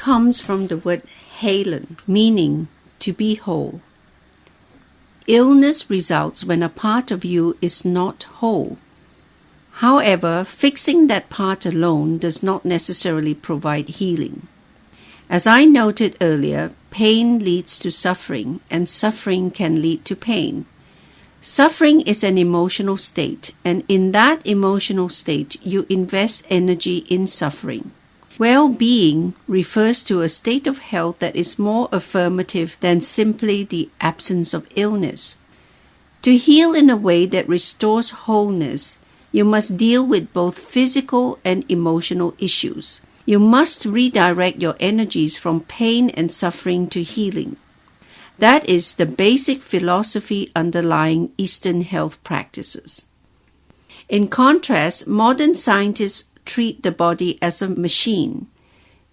comes from the word heilen, meaning to be whole. Illness results when a part of you is not whole. However, fixing that part alone does not necessarily provide healing. As I noted earlier, pain leads to suffering, and suffering can lead to pain. Suffering is an emotional state, and in that emotional state, you invest energy in suffering. Well-being refers to a state of health that is more affirmative than simply the absence of illness. To heal in a way that restores wholeness, you must deal with both physical and emotional issues. You must redirect your energies from pain and suffering to healing. That is the basic philosophy underlying Eastern health practices. In contrast, modern scientists treat the body as a machine.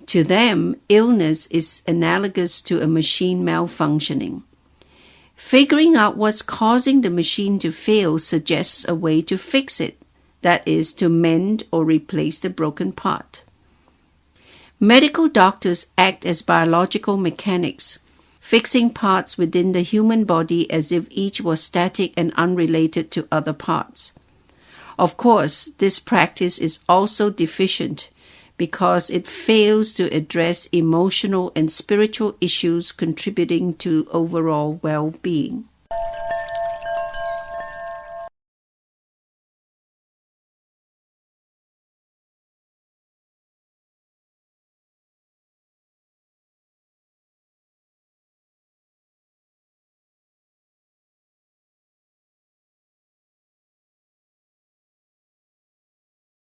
To them, illness is analogous to a machine malfunctioning. Figuring out what's causing the machine to fail suggests a way to fix it, that is, to mend or replace the broken part. Medical doctors act as biological mechanics, fixing parts within the human body as if each was static and unrelated to other parts. Of course, this practice is also deficient because it fails to address emotional and spiritual issues contributing to overall well-being.